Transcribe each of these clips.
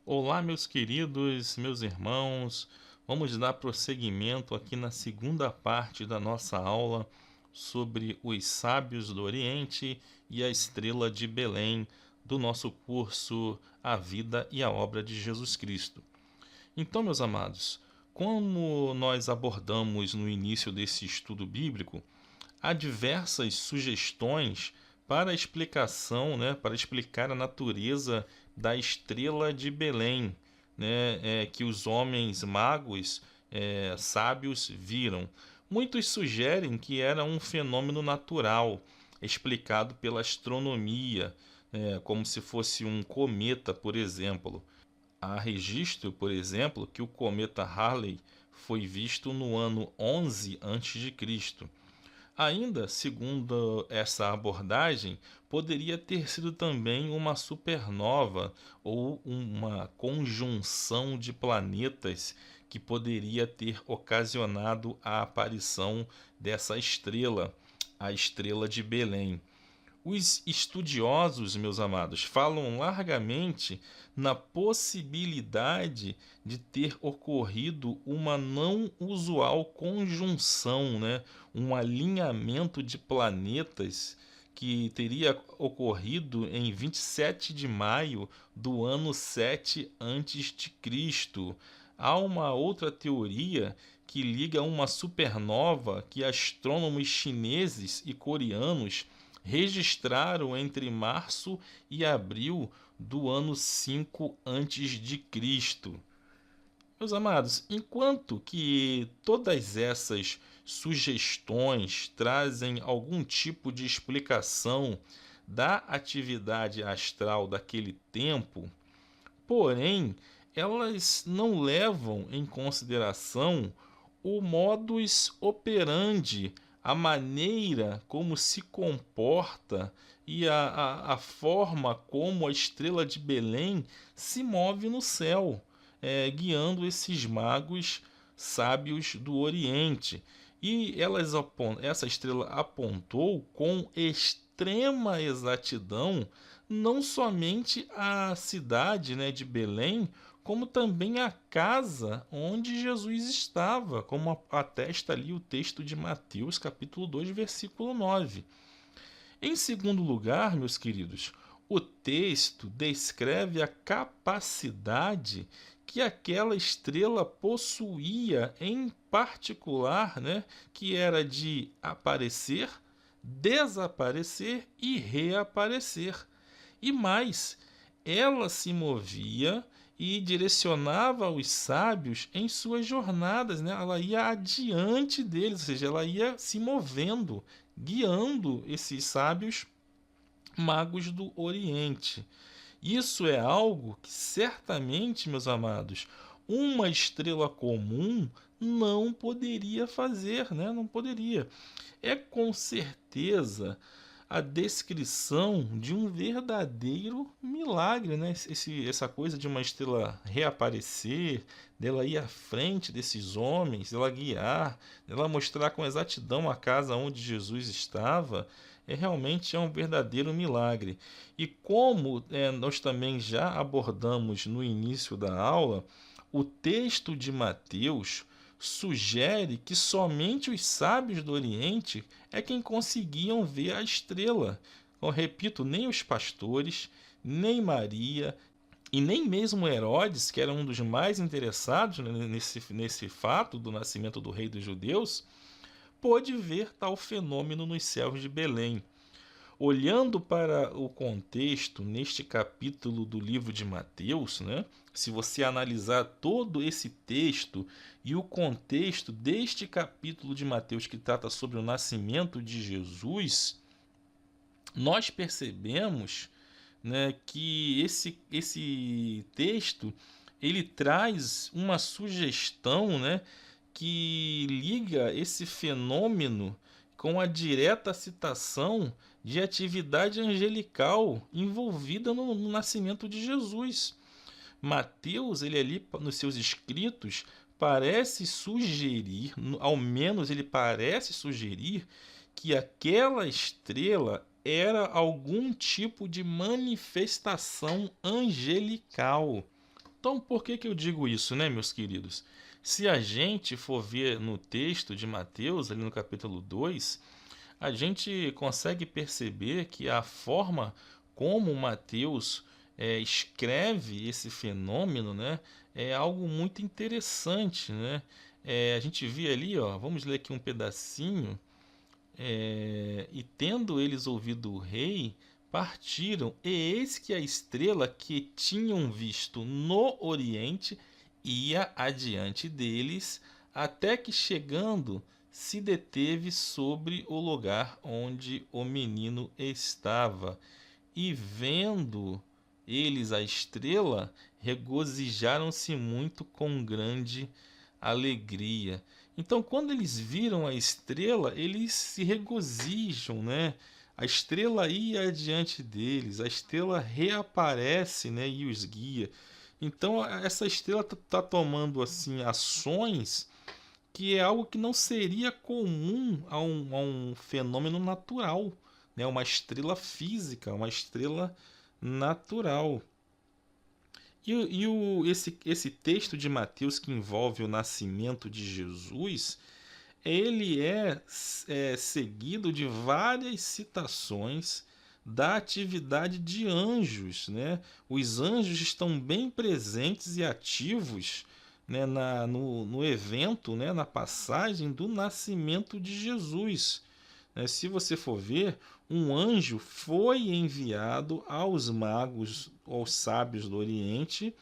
Olá, meus queridos, meus irmãos. Vamos dar prosseguimento aqui na segunda parte da nossa aula sobre os sábios do Oriente e a estrela de Belém do nosso curso A Vida e a Obra de Jesus Cristo. Então, meus amados, como nós abordamos no início desse estudo bíblico, há diversas sugestões para a explicação, para explicar a natureza da estrela de Belém, que os homens magos sábios viram. Muitos sugerem que era um fenômeno natural, explicado pela astronomia, como se fosse um cometa, por exemplo. Há registro, por exemplo, que o cometa Halley foi visto no ano 11 a.C. Ainda, segundo essa abordagem, poderia ter sido também uma supernova ou uma conjunção de planetas que poderia ter ocasionado a aparição dessa estrela, a estrela de Belém. Os estudiosos, meus amados, falam largamente na possibilidade de ter ocorrido uma não usual conjunção, um alinhamento de planetas que teria ocorrido em 27 de maio do ano 7 antes de Cristo. Há uma outra teoria que liga uma supernova que astrônomos chineses e coreanos registraram entre março e abril do ano 5 antes de Cristo. Meus amados, enquanto que todas essas sugestões trazem algum tipo de explicação da atividade astral daquele tempo, porém, elas não levam em consideração o modus operandi, a maneira como se comporta e a forma como a estrela de Belém se move no céu, guiando esses magos sábios do Oriente. E essa estrela apontou com extrema exatidão não somente a cidade, de Belém, como também a casa onde Jesus estava, como atesta ali o texto de Mateus, capítulo 2, versículo 9. Em segundo lugar, meus queridos, o texto descreve a capacidade que aquela estrela possuía em particular, que era de aparecer, desaparecer e reaparecer. E mais, ela se movia e direcionava os sábios em suas jornadas, Ela ia adiante deles, ou seja, ela ia se movendo, guiando esses sábios magos do Oriente. Isso é algo que certamente, meus amados, uma estrela comum não poderia fazer, Não poderia. É com certeza a descrição de um verdadeiro milagre, essa coisa de uma estrela reaparecer, dela ir à frente desses homens, dela guiar, dela mostrar com exatidão a casa onde Jesus estava, realmente um verdadeiro milagre. E como nós também já abordamos no início da aula, o texto de Mateus sugere que somente os sábios do Oriente é quem conseguiam ver a estrela. Eu repito, nem os pastores, nem Maria e nem mesmo Herodes, que era um dos mais interessados nesse fato do nascimento do rei dos judeus, pôde ver tal fenômeno nos céus de Belém. Olhando para o contexto neste capítulo do livro de Mateus, se você analisar todo esse texto e o contexto deste capítulo de Mateus que trata sobre o nascimento de Jesus, nós percebemos, que esse texto ele traz uma sugestão, que liga esse fenômeno com a direta citação de atividade angelical envolvida no nascimento de Jesus. Mateus, ele ali nos seus escritos, parece sugerir, ao menos ele parece sugerir, que aquela estrela era algum tipo de manifestação angelical. Então, por que eu digo isso, né, meus queridos? Se a gente for ver no texto de Mateus, ali no capítulo 2, a gente consegue perceber que a forma como Mateus escreve esse fenômeno, né, é algo muito interessante, né? A gente vê ali, ó, vamos ler aqui um pedacinho. E tendo eles ouvido o rei, partiram, e eis que a estrela que tinham visto no oriente ia adiante deles, até que chegando se deteve sobre o lugar onde o menino estava. E vendo eles a estrela, regozijaram-se muito com grande alegria. Então, quando eles viram a estrela, eles se regozijam, né? A estrela ia adiante deles, a estrela reaparece, né, e os guia. Então, essa estrela está tomando assim ações que é algo que não seria comum a um fenômeno natural, né? Uma estrela física, uma estrela natural. Esse texto de Mateus que envolve o nascimento de Jesus, ele é seguido de várias citações da atividade de anjos, né? Os anjos estão bem presentes e ativos, né, no evento, né, na passagem do nascimento de Jesus. Se você for ver, um anjo foi enviado aos magos, aos sábios do Oriente,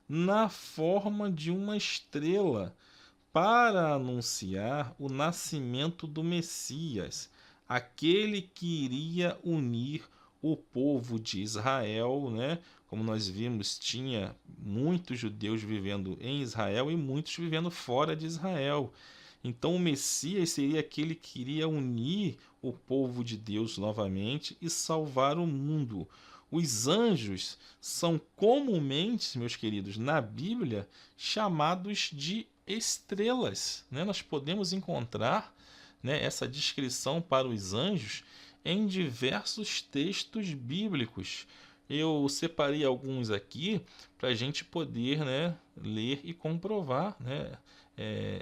na forma de uma estrela, para anunciar o nascimento do Messias, aquele que iria unir o povo de Israel, né? Como nós vimos, tinha muitos judeus vivendo em Israel e muitos vivendo fora de Israel. Então o Messias seria aquele que iria unir o povo de Deus novamente e salvar o mundo. Os anjos são comumente, meus queridos, na Bíblia, chamados de estrelas, né? Nós podemos encontrar, né, essa descrição para os anjos em diversos textos bíblicos. Eu separei alguns aqui para a gente poder, né, ler e comprovar, né,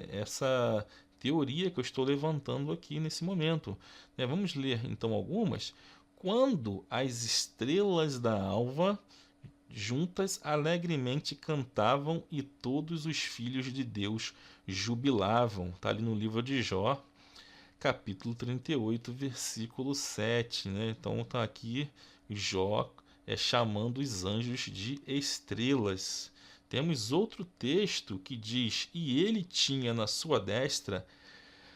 essa teoria que eu estou levantando aqui nesse momento. Vamos ler então algumas. Quando as estrelas da alva juntas alegremente cantavam e todos os filhos de Deus jubilavam. Está ali no livro de Jó, capítulo 38, versículo 7. Né? Então está aqui Jó chamando os anjos de estrelas. Temos outro texto que diz: E ele tinha na sua destra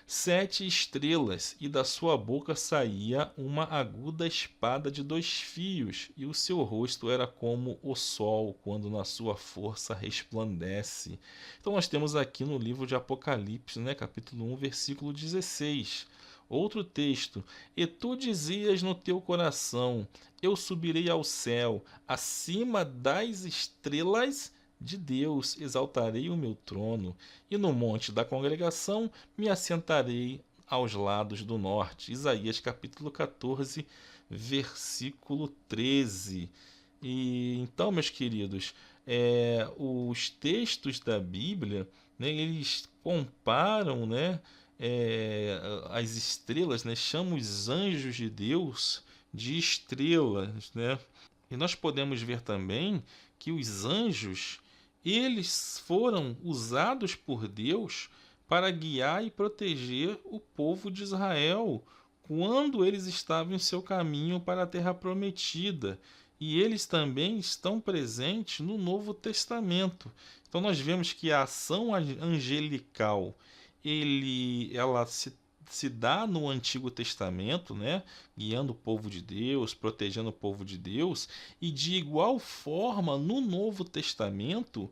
7 estrelas, e da sua boca saía uma aguda espada de 2 fios, e o seu rosto era como o sol, quando na sua força resplandece. Então nós temos aqui no livro de Apocalipse, né, capítulo 1, versículo 16. Outro texto: E tu dizias no teu coração: Eu subirei ao céu, acima das estrelas de Deus exaltarei o meu trono, e no monte da congregação me assentarei aos lados do norte. Isaías capítulo 14, versículo 13. E então, meus queridos, os textos da Bíblia, né, eles comparam, né, as estrelas, né, chamam os anjos de Deus de estrelas, né? E nós podemos ver também que os anjos, eles foram usados por Deus para guiar e proteger o povo de Israel quando eles estavam em seu caminho para a terra prometida. E eles também estão presentes no Novo Testamento. Então nós vemos que a ação angelical, ela se dá no Antigo Testamento, né? Guiando o povo de Deus, protegendo o povo de Deus, e de igual forma no Novo Testamento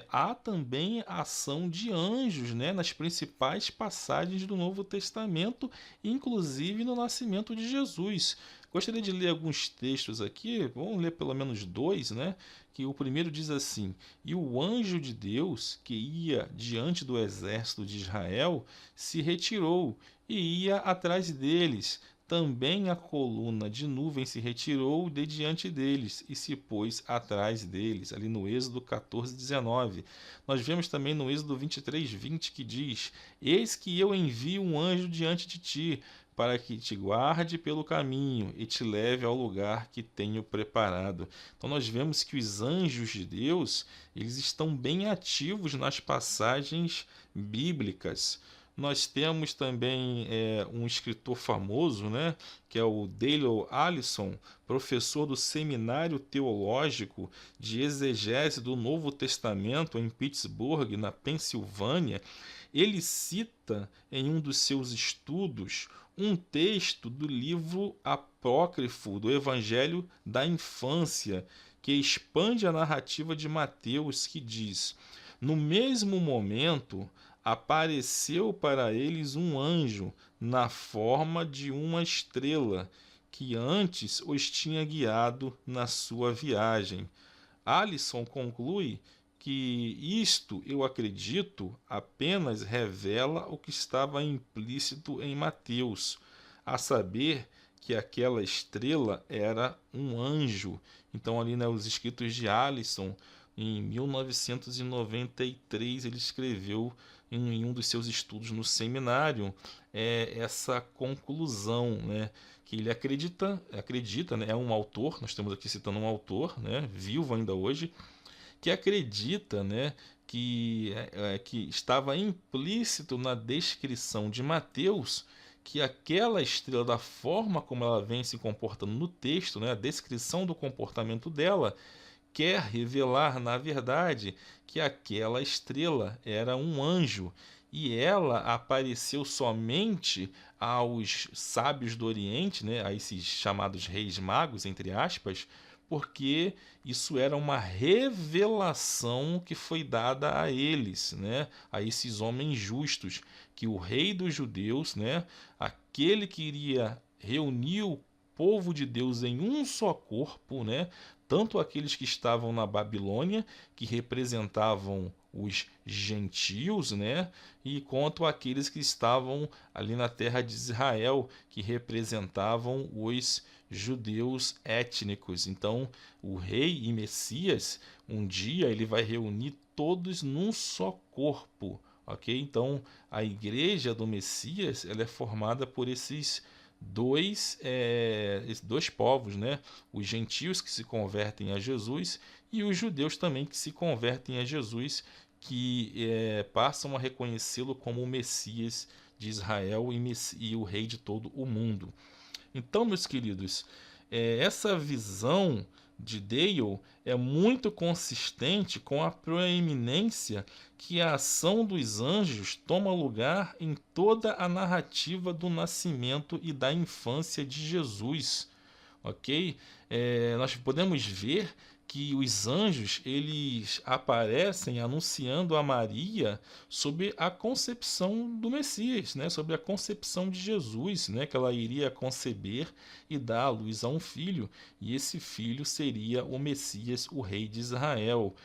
há também a ação de anjos, né? Nas principais passagens do Novo Testamento, inclusive no nascimento de Jesus. Gostaria de ler alguns textos aqui, vamos ler pelo menos dois, né? Que o primeiro diz assim: E o anjo de Deus, que ia diante do exército de Israel, se retirou e ia atrás deles, também a coluna de nuvem se retirou de diante deles e se pôs atrás deles, ali no Êxodo 14:19. Nós vemos também no Êxodo 23:20 que diz: Eis que eu envio um anjo diante de ti, para que te guarde pelo caminho e te leve ao lugar que tenho preparado. Então nós vemos que os anjos de Deus, eles estão bem ativos nas passagens bíblicas. Nós temos também um escritor famoso, né, que é o Dale Allison, professor do Seminário Teológico de Exegese do Novo Testamento em Pittsburgh, na Pensilvânia. Ele cita em um dos seus estudos um texto do livro apócrifo do Evangelho da Infância, que expande a narrativa de Mateus, que diz: No mesmo momento apareceu para eles um anjo na forma de uma estrela, que antes os tinha guiado na sua viagem. Alisson conclui que isto, eu acredito, apenas revela o que estava implícito em Mateus, a saber que aquela estrela era um anjo. Então ali, né, os escritos de Alisson, em 1993, ele escreveu em um dos seus estudos no seminário essa conclusão, né, que ele acredita, né, é um autor, nós estamos aqui citando um autor, né, vivo ainda hoje, que acredita, né, que estava implícito na descrição de Mateus que aquela estrela, da forma como ela vem se comportando no texto, né, a descrição do comportamento dela, quer revelar, na verdade, que aquela estrela era um anjo e ela apareceu somente aos sábios do Oriente, né, a esses chamados reis magos, entre aspas, porque isso era uma revelação que foi dada a eles, né, a esses homens justos, que o rei dos judeus, né, aquele que iria reunir o povo de Deus em um só corpo, né, tanto aqueles que estavam na Babilônia, que representavam os gentios, né, e quanto aqueles que estavam ali na terra de Israel, que representavam os judeus étnicos. Então, o rei e Messias, um dia ele vai reunir todos num só corpo, ok? Então, a igreja do Messias, ela é formada por esses dois povos, né? Os gentios que se convertem a Jesus e os judeus também que se convertem a Jesus, que passam a reconhecê-lo como o Messias de Israel e o rei de todo o mundo. Então, meus queridos, essa visão de Dale é muito consistente com a proeminência que a ação dos anjos toma lugar em toda a narrativa do nascimento e da infância de Jesus, ok? Nós podemos ver que os anjos eles aparecem anunciando a Maria sobre a concepção do Messias, né? Sobre a concepção de Jesus, né? Que ela iria conceber e dar à luz a um filho, e esse filho seria o Messias, o rei de Israel.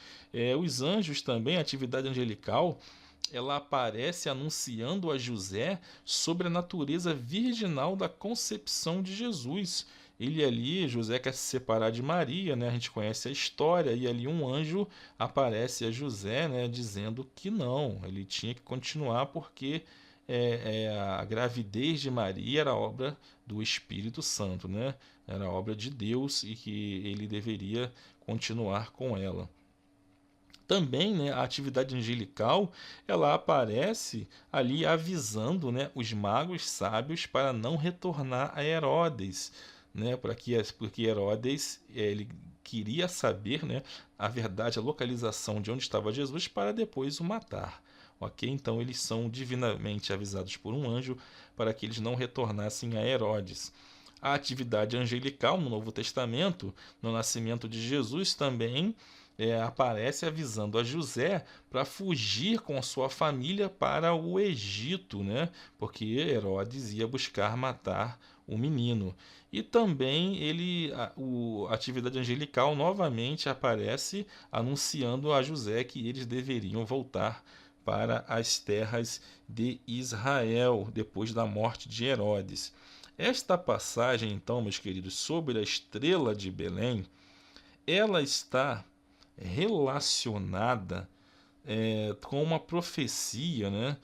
Os anjos também, a atividade angelical, ela aparece anunciando a José sobre a natureza virginal da concepção de Jesus. Ele ali, José quer se separar de Maria, né? A gente conhece a história, e ali um anjo aparece a José, né? Dizendo que não, ele tinha que continuar porque a gravidez de Maria era obra do Espírito Santo, né? Era obra de Deus e que ele deveria continuar com ela. Também, né, a atividade angelical ela aparece ali avisando, né, os magos sábios para não retornar a Herodes, né, porque Herodes ele queria saber, né, a verdade, a localização de onde estava Jesus para depois o matar. Ok? Então eles são divinamente avisados por um anjo para que eles não retornassem a Herodes. A atividade angelical no Novo Testamento, no nascimento de Jesus, também aparece avisando a José para fugir com sua família para o Egito, né? Porque Herodes ia buscar matar o menino. E também a atividade angelical novamente aparece anunciando a José que eles deveriam voltar para as terras de Israel depois da morte de Herodes. Esta passagem, então, meus queridos, sobre a estrela de Belém, ela está relacionada com uma profecia, né,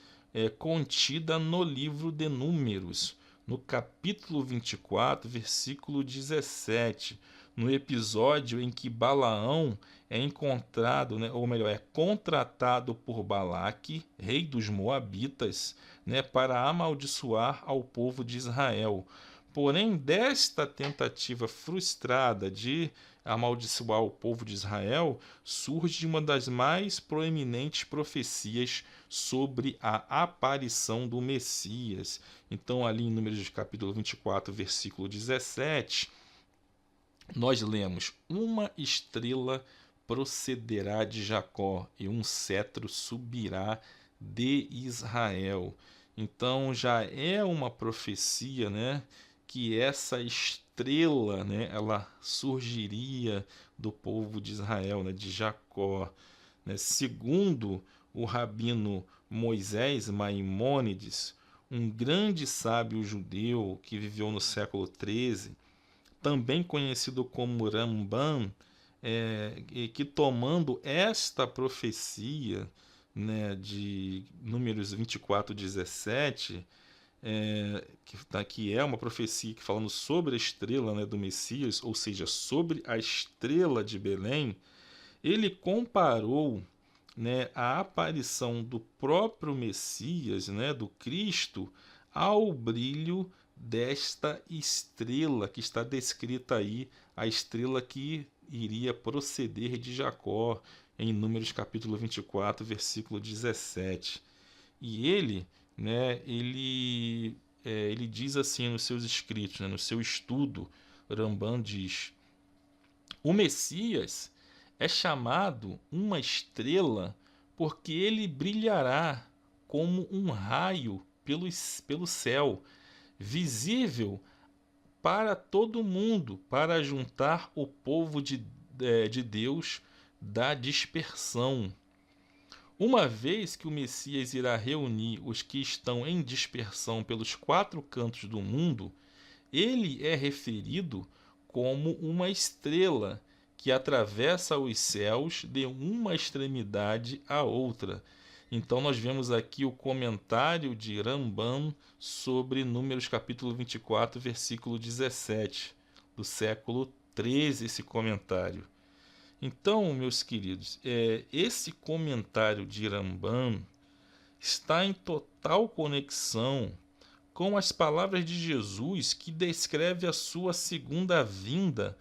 contida no livro de Números, no capítulo 24, versículo 17, no episódio em que Balaão é encontrado, né, ou melhor, é contratado por Balaque, rei dos Moabitas, né, para amaldiçoar ao povo de Israel. Porém, desta tentativa frustrada de amaldiçoar o povo de Israel, surge uma das mais proeminentes profecias sobre a aparição do Messias. Então, ali em Números capítulo 24, versículo 17, nós lemos: uma estrela procederá de Jacó e um cetro subirá de Israel. Então já é uma profecia, né, que essa estrela, né, ela surgiria do povo de Israel, né, de Jacó, né? Segundo o rabino Moisés Maimônides, um grande sábio judeu que viveu no século XIII, também conhecido como Ramban, que tomando esta profecia, né, de Números 24, 17, que é uma profecia que falando sobre a estrela, né, do Messias, ou seja, sobre a estrela de Belém, ele comparou, né, a aparição do próprio Messias, né, do Cristo, ao brilho desta estrela que está descrita aí, a estrela que iria proceder de Jacó, em Números capítulo 24, versículo 17. E ele, né, ele diz assim nos seus escritos, né, no seu estudo, Ramban diz: o Messias é chamado uma estrela porque ele brilhará como um raio pelo céu, visível para todo mundo, para juntar o povo de Deus da dispersão. Uma vez que o Messias irá reunir os que estão em dispersão pelos quatro cantos do mundo, ele é referido como uma estrela que atravessa os céus de uma extremidade à outra. Então nós vemos aqui o comentário de Ramban sobre Números capítulo 24, versículo 17, do século XIII, esse comentário. Então, meus queridos, esse comentário de Ramban está em total conexão com as palavras de Jesus, que descreve a sua segunda vinda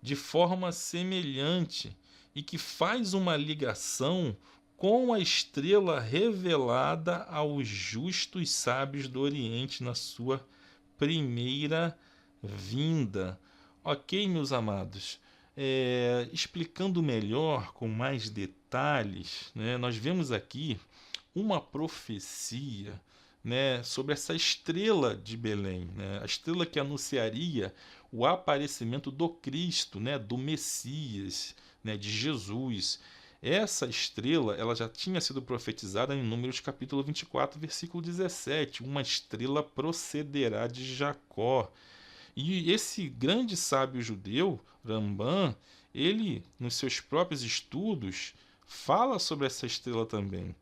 de forma semelhante e que faz uma ligação com a estrela revelada aos justos sábios do Oriente na sua primeira vinda. Ok, meus amados? Explicando melhor, com mais detalhes, né, nós vemos aqui uma profecia, né, sobre essa estrela de Belém, né, a estrela que anunciaria o aparecimento do Cristo, né, do Messias, né, de Jesus. Essa estrela, ela já tinha sido profetizada em Números capítulo 24, versículo 17. Uma estrela procederá de Jacó. E esse grande sábio judeu, Ramban, ele, nos seus próprios estudos, fala sobre essa estrela também.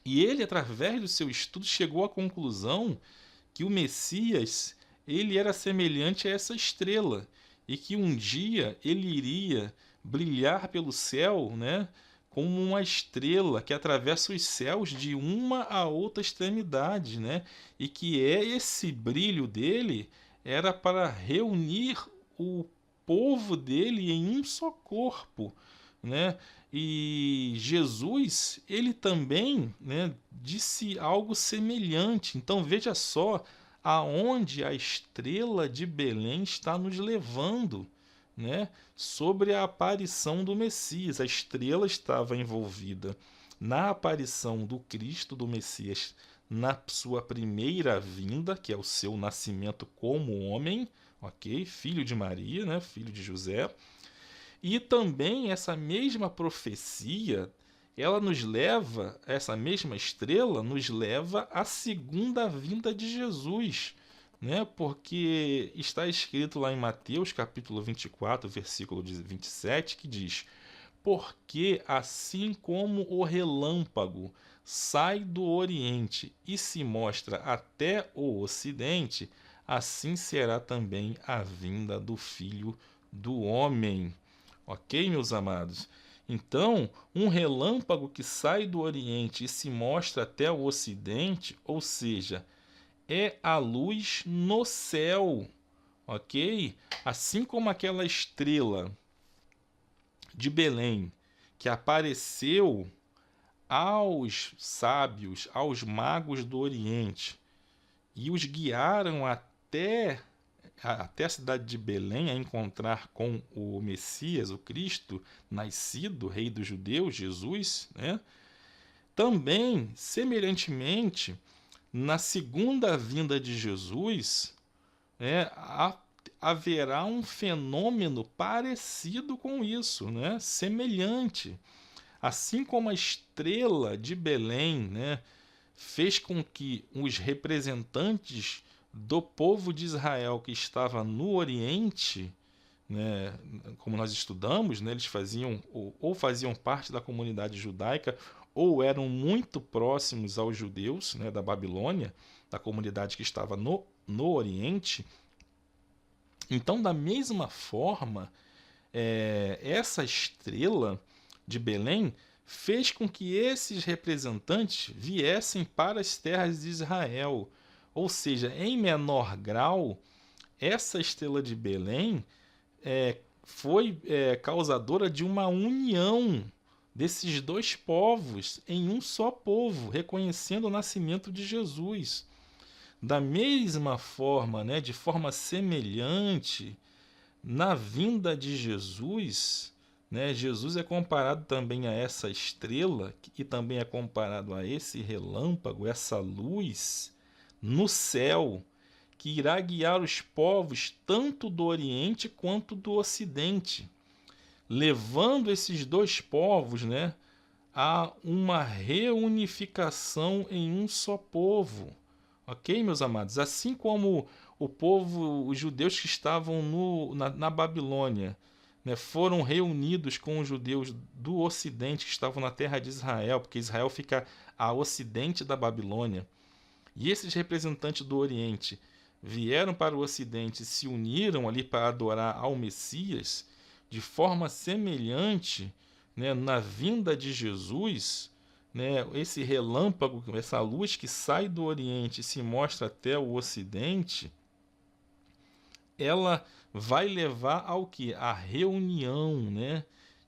E ele, através do seu estudo, chegou à conclusão que o Messias, ele era semelhante a essa estrela e que um dia ele iria brilhar pelo céu, né, como uma estrela que atravessa os céus de uma a outra extremidade, né, e que esse brilho dele era para reunir o povo dele em um só corpo, né? E Jesus, ele também, né, disse algo semelhante. Então veja só aonde a estrela de Belém está nos levando, né? Sobre a aparição do Messias. A estrela estava envolvida na aparição do Cristo, do Messias, na sua primeira vinda, que é o seu nascimento como homem, ok? Filho de Maria, né? Filho de José. E também essa mesma profecia, ela nos leva, essa mesma estrela nos leva à segunda vinda de Jesus, né? Porque está escrito lá em Mateus, capítulo 24, versículo 27, que diz: Porque assim como o relâmpago sai do Oriente e se mostra até o Ocidente, assim será também a vinda do Filho do Homem. Ok, meus amados? Então, um relâmpago que sai do Oriente e se mostra até o Ocidente, ou seja, é a luz no céu, ok? Assim como aquela estrela de Belém que apareceu aos sábios, aos magos do Oriente e os guiaram até a cidade de Belém a encontrar com o Messias, o Cristo, nascido, Rei dos Judeus, Jesus, né? Também, semelhantemente, na segunda vinda de Jesus, haverá um fenômeno parecido com isso, né? Semelhante. Assim como a estrela de Belém, né, fez com que os representantes do povo de Israel que estava no Oriente, né, como nós estudamos, né, eles faziam ou faziam parte da comunidade judaica ou eram muito próximos aos judeus, né, da Babilônia, da comunidade que estava no Oriente. Então, da mesma forma, essa estrela de Belém fez com que esses representantes viessem para as terras de Israel. Ou seja, em menor grau, essa estrela de Belém foi causadora de uma união desses dois povos em um só povo, reconhecendo o nascimento de Jesus. Da mesma forma, né, de forma semelhante, na vinda de Jesus, né, Jesus é comparado também a essa estrela e também é comparado a esse relâmpago, essa luz no céu que irá guiar os povos tanto do Oriente quanto do Ocidente, levando esses dois povos, né, a uma reunificação em um só povo. Ok, meus amados? Assim como o povo, os judeus que estavam na Babilônia, né, foram reunidos com os judeus do Ocidente que estavam na terra de Israel, porque Israel fica a ocidente da Babilônia. E esses representantes do Oriente vieram para o Ocidente e se uniram ali para adorar ao Messias, de forma semelhante, né, na vinda de Jesus, né, esse relâmpago, essa luz que sai do Oriente e se mostra até o Ocidente, ela vai levar ao que? A reunião, né,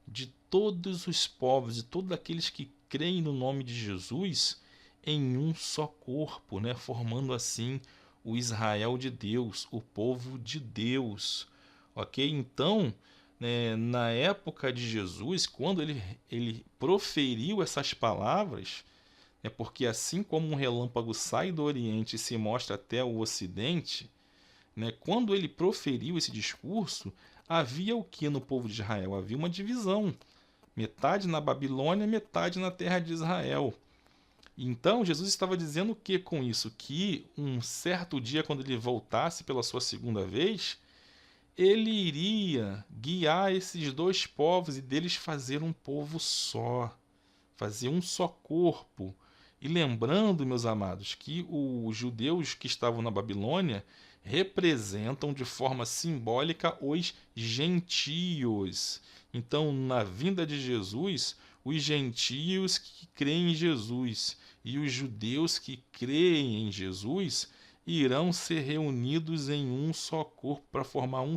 de todos os povos, de todos aqueles que creem no nome de Jesus em um só corpo, né, formando assim o Israel de Deus, o povo de Deus. Ok? Então, né, na época de Jesus, quando ele proferiu essas palavras, é porque assim como um relâmpago sai do Oriente e se mostra até o Ocidente, né, quando ele proferiu esse discurso, havia o que no povo de Israel? Havia uma divisão. Metade na Babilônia, metade na terra de Israel. Então, Jesus estava dizendo o que com isso? Que um certo dia, quando ele voltasse pela sua segunda vez, ele iria guiar esses dois povos e deles fazer um povo só, fazer um só corpo. E lembrando, meus amados, que os judeus que estavam na Babilônia representam de forma simbólica os gentios. Então, na vinda de Jesus, os gentios que creem em Jesus e os judeus que creem em Jesus irão ser reunidos em um só corpo para formar um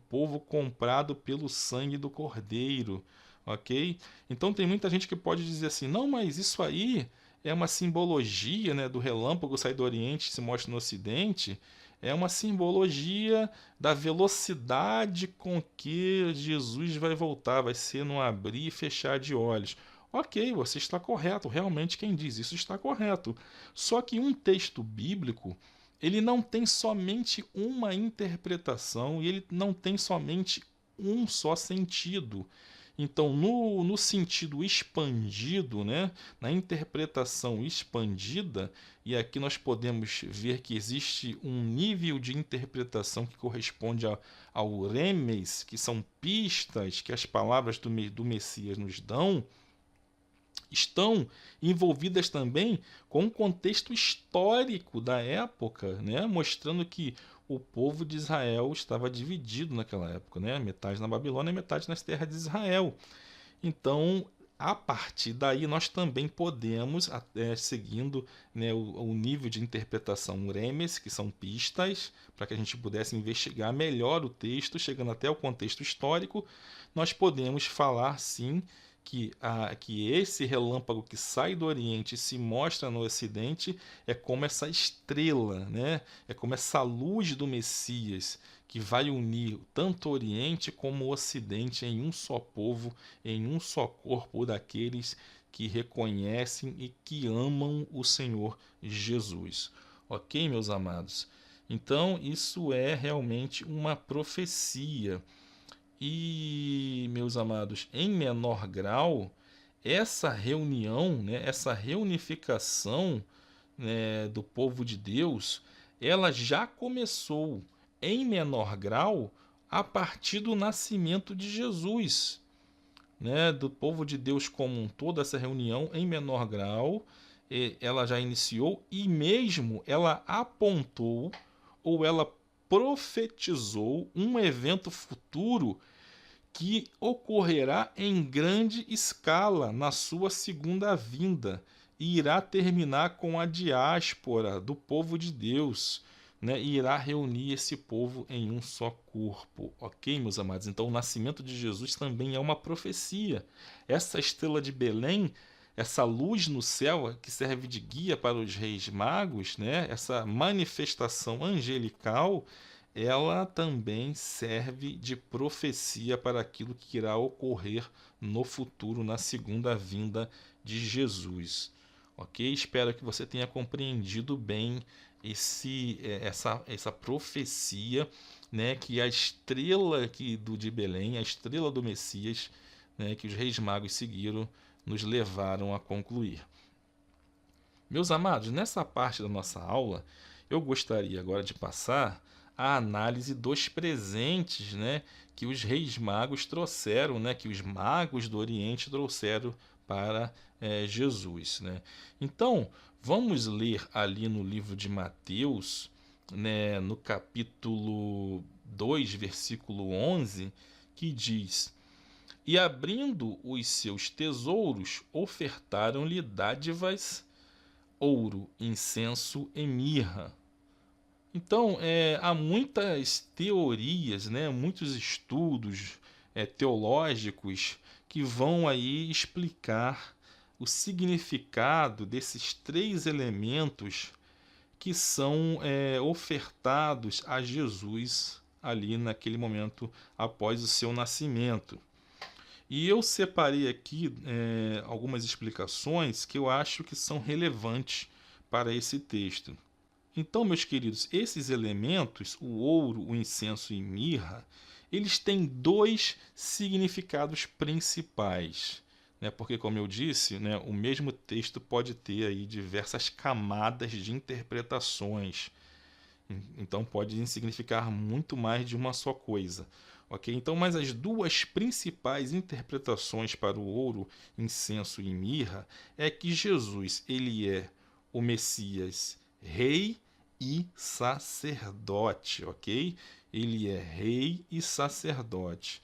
povo comprado pelo sangue do Cordeiro, ok? Então tem muita gente que pode dizer assim, não, mas isso aí é uma simbologia, né, do relâmpago sair do Oriente e se mostra no Ocidente, é uma simbologia da velocidade com que Jesus vai voltar, vai ser num abrir e fechar de olhos. Ok, você está correto, realmente quem diz isso está correto. Só que um texto bíblico, ele não tem somente uma interpretação e ele não tem somente um só sentido. Então, no sentido expandido, né, na interpretação expandida, e aqui nós podemos ver que existe um nível de interpretação que corresponde ao remes, que são pistas que as palavras do Messias nos dão, estão envolvidas também com o contexto histórico da época, né? Mostrando que o povo de Israel estava dividido naquela época, né? Metade na Babilônia e metade nas terras de Israel. Então, a partir daí, nós também podemos, seguindo, né, o nível de interpretação remes, que são pistas, para que a gente pudesse investigar melhor o texto, chegando até o contexto histórico, nós podemos falar, sim, que esse relâmpago que sai do Oriente e se mostra no Ocidente é como essa estrela, né? É como essa luz do Messias que vai unir tanto o Oriente como o Ocidente em um só povo, em um só corpo daqueles que reconhecem e que amam o Senhor Jesus. Ok, meus amados? Então, isso é realmente uma profecia. E, meus amados, em menor grau, essa reunião, né, essa reunificação, né, do povo de Deus, ela já começou em menor grau a partir do nascimento de Jesus, né, do povo de Deus como um todo. Essa reunião em menor grau, ela já iniciou e mesmo ela apontou ou ela profetizou um evento futuro que ocorrerá em grande escala na sua segunda vinda e irá terminar com a diáspora do povo de Deus, né? E irá reunir esse povo em um só corpo, ok, meus amados? Então, o nascimento de Jesus também é uma profecia. Essa estrela de Belém, essa luz no céu que serve de guia para os reis magos, né? Essa manifestação angelical, ela também serve de profecia para aquilo que irá ocorrer no futuro, na segunda vinda de Jesus. Ok? Espero que você tenha compreendido bem essa profecia, né, que a estrela de Belém, a estrela do Messias, né, que os reis magos seguiram, nos levaram a concluir. Meus amados, nessa parte da nossa aula, eu gostaria agora de passar a análise dos presentes, né, que os reis magos trouxeram, né, que os magos do Oriente trouxeram para Jesus, né? Então, vamos ler ali no livro de Mateus, né, no capítulo 2, versículo 11, que diz: E abrindo os seus tesouros, ofertaram-lhe dádivas, ouro, incenso e mirra. Então, há muitas teorias, né, muitos estudos teológicos que vão aí explicar o significado desses três elementos que são ofertados a Jesus ali naquele momento após o seu nascimento. E eu separei aqui algumas explicações que eu acho que são relevantes para esse texto. Então, meus queridos, esses elementos, o ouro, o incenso e mirra, eles têm dois significados principais, né? Porque, como eu disse, né, o mesmo texto pode ter aí diversas camadas de interpretações. Então, pode significar muito mais de uma só coisa. Ok? Então, mas as duas principais interpretações para o ouro, incenso e mirra é que Jesus, ele é o Messias rei e sacerdote, ok? Ele é rei e sacerdote.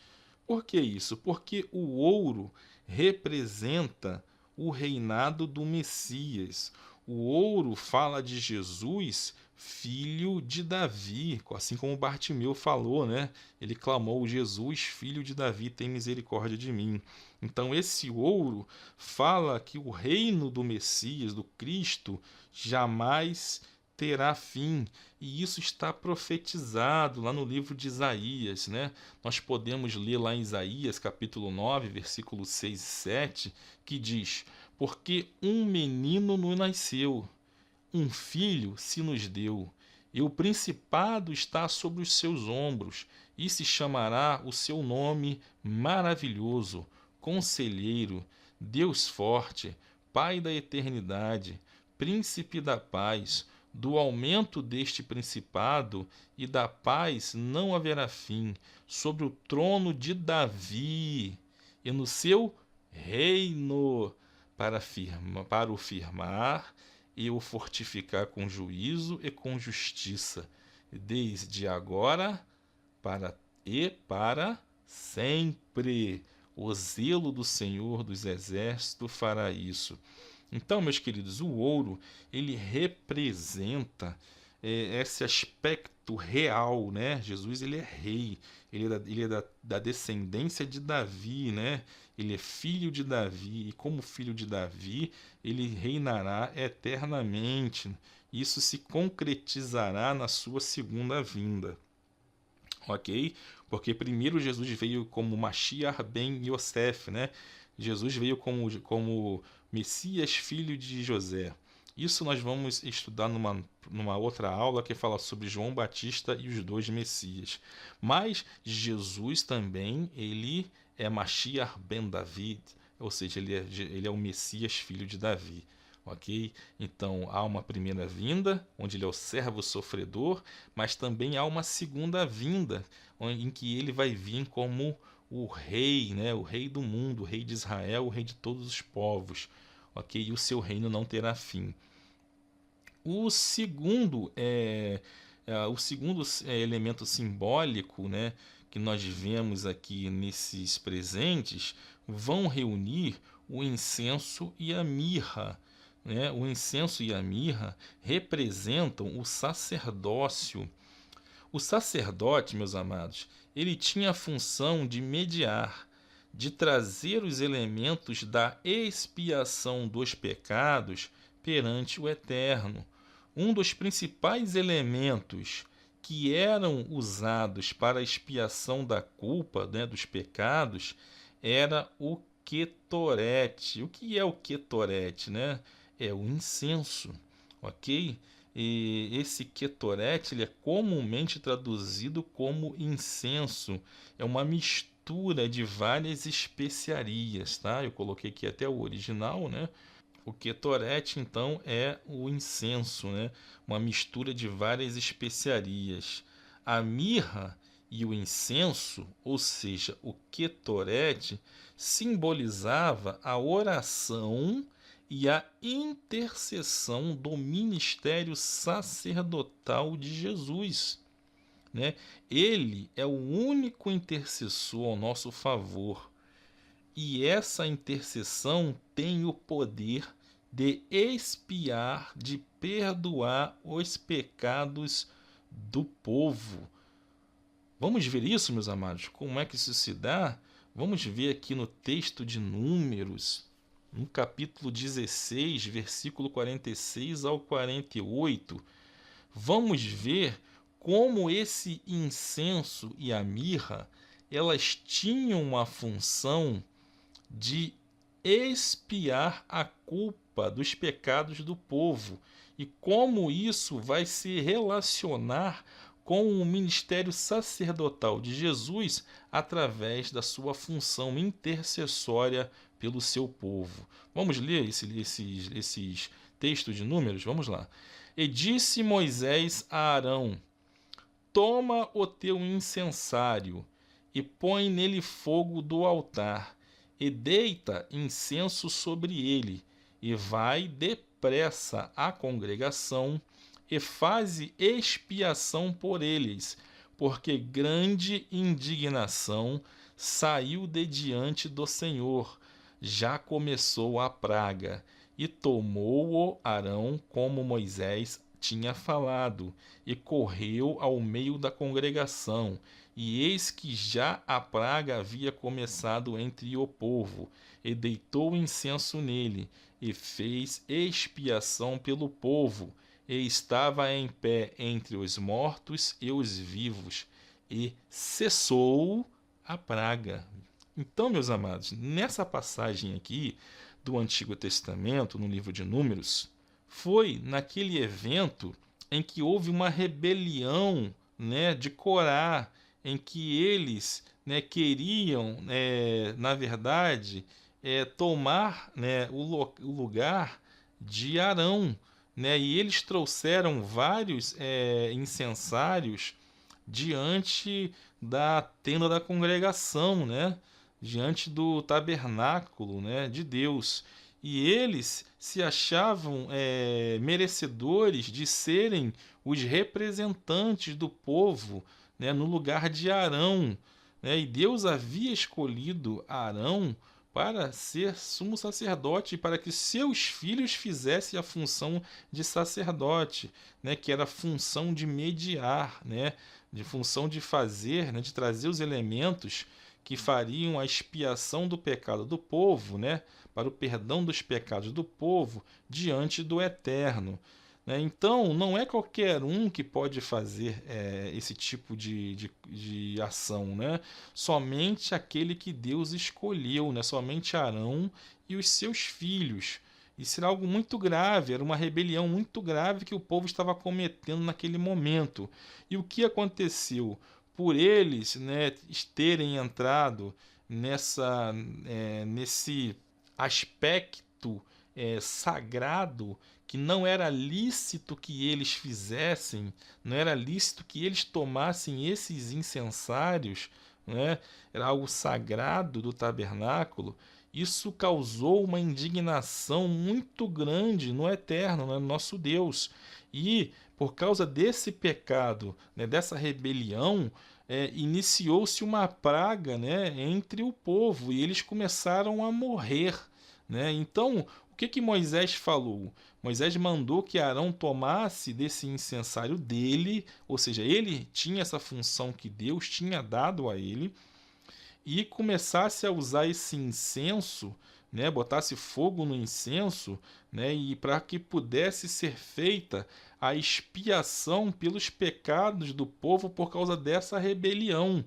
Por que isso? Porque o ouro representa o reinado do Messias. O ouro fala de Jesus, filho de Davi, assim como Bartimeu falou, né? Ele clamou: Jesus, filho de Davi, tem misericórdia de mim. Então, esse ouro fala que o reino do Messias, do Cristo, jamais terá fim. E isso está profetizado lá no livro de Isaías, né? Nós podemos ler lá em Isaías, capítulo 9, versículos 6 e 7, que diz: Porque um menino nos nasceu, um filho se nos deu, e o principado está sobre os seus ombros, e se chamará o seu nome Maravilhoso, Conselheiro, Deus forte, Pai da eternidade, Príncipe da paz. Do aumento deste principado e da paz não haverá fim, sobre o trono de Davi e no seu reino, para o firmar e o fortificar com juízo e com justiça, desde agora para sempre. O zelo do Senhor dos Exércitos fará isso. Então, meus queridos, o ouro, ele representa esse aspecto real, né? Jesus, ele é rei, ele é da descendência de Davi, né? Ele é filho de Davi, e como filho de Davi, ele reinará eternamente. Isso se concretizará na sua segunda vinda, ok? Porque primeiro Jesus veio como Mashiach ben Yosef, né? Jesus veio como Messias, filho de José. Isso nós vamos estudar numa outra aula que fala sobre João Batista e os dois Messias. Mas Jesus também, ele é Mashiach ben David, ou seja, ele é o Messias, filho de Davi. Ok? Então há uma primeira vinda, onde ele é o servo sofredor, mas também há uma segunda vinda, em que ele vai vir como o rei, né? O rei do mundo, o rei de Israel, o rei de todos os povos. Ok? E o seu reino não terá fim. O segundo elemento simbólico, né, que nós vemos aqui nesses presentes, vão reunir o incenso e a mirra, né? O incenso e a mirra representam o sacerdócio. O sacerdote, meus amados, ele tinha a função de mediar, de trazer os elementos da expiação dos pecados perante o Eterno. Um dos principais elementos que eram usados para a expiação da culpa, né, dos pecados, era o quetorete. O que é o quetorete, né? É o incenso, ok? E esse quetorete, ele é comumente traduzido como incenso. É uma mistura de várias especiarias, tá? Eu coloquei aqui até o original, né? O quetorete, então, é o incenso, né? Uma mistura de várias especiarias. A mirra e o incenso, ou seja, o quetorete, simbolizava a oração e a intercessão do ministério sacerdotal de Jesus, né? Ele é o único intercessor ao nosso favor. E essa intercessão tem o poder de expiar, de perdoar os pecados do povo. Vamos ver isso, meus amados? Como é que isso se dá? Vamos ver aqui no texto de Números, no capítulo 16, versículo 46 ao 48. Vamos ver como esse incenso e a mirra, elas tinham uma função de expiar a culpa dos pecados do povo e como isso vai se relacionar com o ministério sacerdotal de Jesus através da sua função intercessória pelo seu povo. Vamos ler esses textos de Números? Vamos lá. E disse Moisés a Arão: toma o teu incensário e põe nele fogo do altar, e deita incenso sobre ele, e vai depressa à congregação, e faze expiação por eles, porque grande indignação saiu de diante do Senhor, já começou a praga. E tomou-o Arão como Moisés tinha falado, e correu ao meio da congregação, e eis que já a praga havia começado entre o povo, e deitou incenso nele, e fez expiação pelo povo, e estava em pé entre os mortos e os vivos, e cessou a praga. Então, meus amados, nessa passagem aqui do Antigo Testamento, no livro de Números, foi naquele evento em que houve uma rebelião, né, de Corá, em que eles né, queriam, na verdade, tomar, né, o lugar de Arão, né, e eles trouxeram vários incensários diante da tenda da congregação, né, diante do tabernáculo, né, de Deus. E eles se achavam merecedores de serem os representantes do povo, né, no lugar de Arão, né? E Deus havia escolhido Arão para ser sumo sacerdote, para que seus filhos fizessem a função de sacerdote, né, que era a função de mediar, né, de função de fazer, né, de trazer os elementos que fariam a expiação do pecado do povo, né, para o perdão dos pecados do povo diante do Eterno, né? Então, não é qualquer um que pode fazer esse tipo de ação, né? Somente aquele que Deus escolheu, né? Somente Arão e os seus filhos. Isso era algo muito grave, era uma rebelião muito grave que o povo estava cometendo naquele momento. E o que aconteceu? Por eles, né, terem entrado nesse aspecto sagrado, que não era lícito que eles fizessem, não era lícito que eles tomassem esses incensários, né? Era algo sagrado do tabernáculo. Isso causou uma indignação muito grande no Eterno, né, no nosso Deus. E por causa desse pecado, né, dessa rebelião, iniciou-se uma praga, né, entre o povo e eles começaram a morrer, né? Então, o que que Moisés falou? Moisés mandou que Arão tomasse desse incensário dele, ou seja, ele tinha essa função que Deus tinha dado a ele, e começasse a usar esse incenso, né, botasse fogo no incenso, né, e para que pudesse ser feita a expiação pelos pecados do povo por causa dessa rebelião,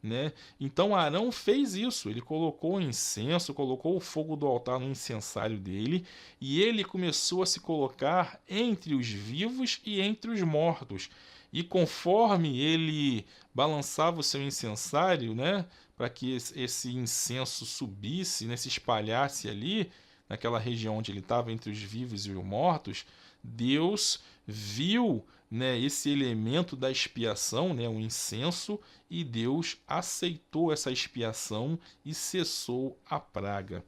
né? Então Arão fez isso, ele colocou o incenso, colocou o fogo do altar no incensário dele, e ele começou a se colocar entre os vivos e entre os mortos. E conforme ele balançava o seu incensário, né, para que esse incenso subisse, né, se espalhasse ali, naquela região onde ele estava, entre os vivos e os mortos, Deus viu, né, esse elemento da expiação, né, o incenso, e Deus aceitou essa expiação e cessou a praga.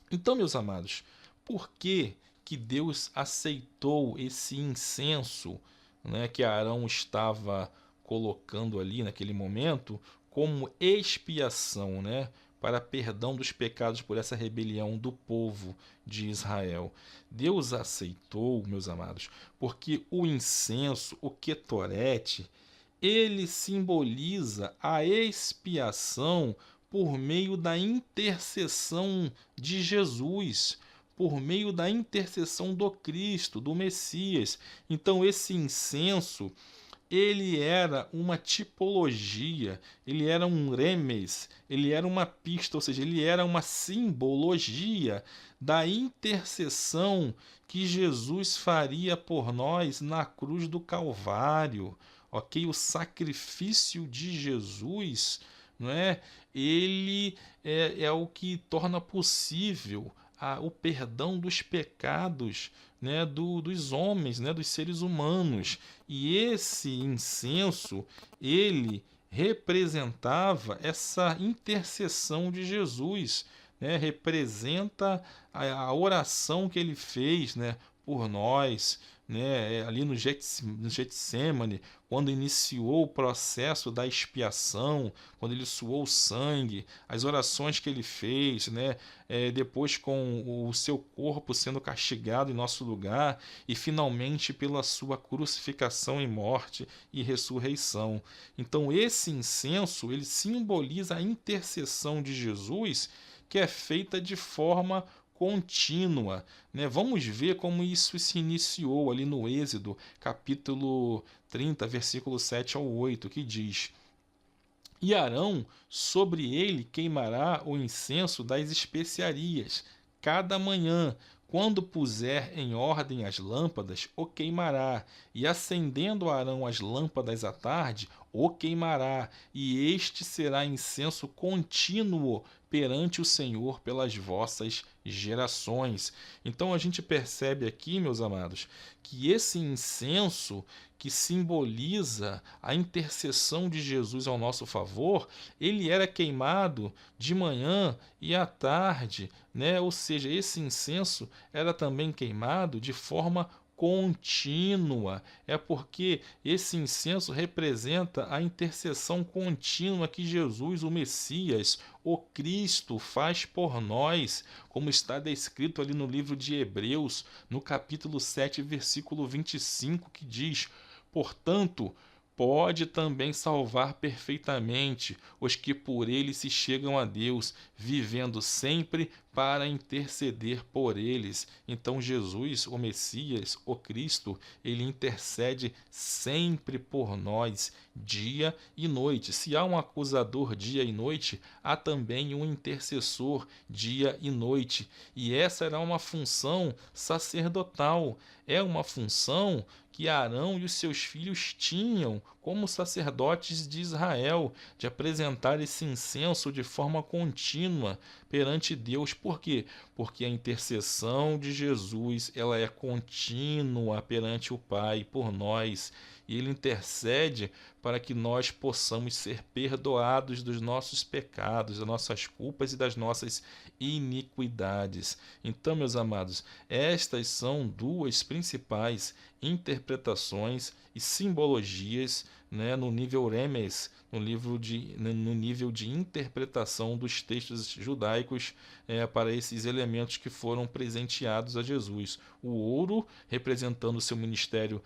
Então, meus amados, por que Deus aceitou esse incenso, né, que Arão estava colocando ali naquele momento como expiação, né, para perdão dos pecados por essa rebelião do povo de Israel? Deus aceitou, meus amados, porque o incenso, o quetorete, ele simboliza a expiação por meio da intercessão de Jesus, por meio da intercessão do Cristo, do Messias. Então esse incenso, ele era uma tipologia, ele era um remes, ele era uma pista, ou seja, ele era uma simbologia da intercessão que Jesus faria por nós na cruz do Calvário. Ok? O sacrifício de Jesus, não é? Ele é o que torna possível o perdão dos pecados, né, dos homens, né, dos seres humanos. E esse incenso, ele representava essa intercessão de Jesus, né, representa a oração que ele fez, né, por nós, né, ali no Getsemane, quando iniciou o processo da expiação, quando ele suou o sangue, as orações que ele fez, né, depois com o seu corpo sendo castigado em nosso lugar, e finalmente pela sua crucificação e morte e ressurreição. Então esse incenso, ele simboliza a intercessão de Jesus, que é feita de forma contínua, né? Vamos ver como isso se iniciou ali no Êxodo, capítulo 30, versículo 7 ao 8, que diz: E Arão sobre ele queimará o incenso das especiarias, cada manhã, quando puser em ordem as lâmpadas, o queimará, e acendendo Arão as lâmpadas à tarde, o queimará, e este será incenso contínuo perante o Senhor pelas vossas gerações. Então a gente percebe aqui, meus amados, que esse incenso que simboliza a intercessão de Jesus ao nosso favor, ele era queimado de manhã e à tarde, né? Ou seja, esse incenso era também queimado de forma contínua. É porque esse incenso representa a intercessão contínua que Jesus, o Messias, o Cristo, faz por nós, como está descrito ali no livro de Hebreus, no capítulo 7, versículo 25, que diz: Portanto, pode também salvar perfeitamente os que por ele se chegam a Deus, vivendo sempre para interceder por eles. Então Jesus, o Messias, o Cristo, ele intercede sempre por nós, dia e noite. Se há um acusador dia e noite, há também um intercessor dia e noite. E essa era uma função sacerdotal, é uma função que Arão e os seus filhos tinham como sacerdotes de Israel, de apresentar esse incenso de forma contínua perante Deus. Por quê? Porque a intercessão de Jesus, ela é contínua perante o Pai por nós, e ele intercede para que nós possamos ser perdoados dos nossos pecados, das nossas culpas e das nossas iniquidades. Então, meus amados, estas são duas principais interpretações e simbologias, né, no nível Remes, no nível de interpretação dos textos judaicos, para esses elementos que foram presenteados a Jesus. O ouro representando o seu ministério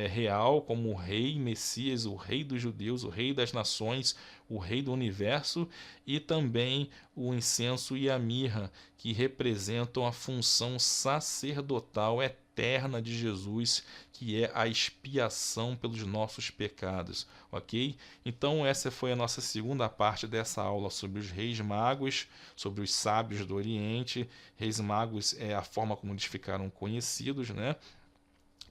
real como o rei Messias, o rei dos judeus, o rei das nações, o rei do universo, e também o incenso e a mirra, que representam a função sacerdotal eterna de Jesus, que é a expiação pelos nossos pecados, ok? Então essa foi a nossa segunda parte dessa aula sobre os reis magos, sobre os sábios do Oriente. Reis magos é a forma como eles ficaram conhecidos, né?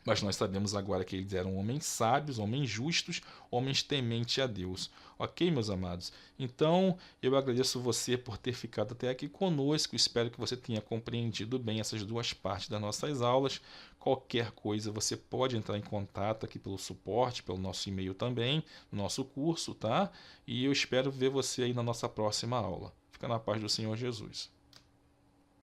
Mas nós sabemos agora que eles eram homens sábios, homens justos, homens tementes a Deus. Ok, meus amados? Então, eu agradeço você por ter ficado até aqui conosco. Espero que você tenha compreendido bem essas duas partes das nossas aulas. Qualquer coisa, você pode entrar em contato aqui pelo suporte, pelo nosso e-mail também, no nosso curso, tá? E eu espero ver você aí na nossa próxima aula. Fica na paz do Senhor Jesus.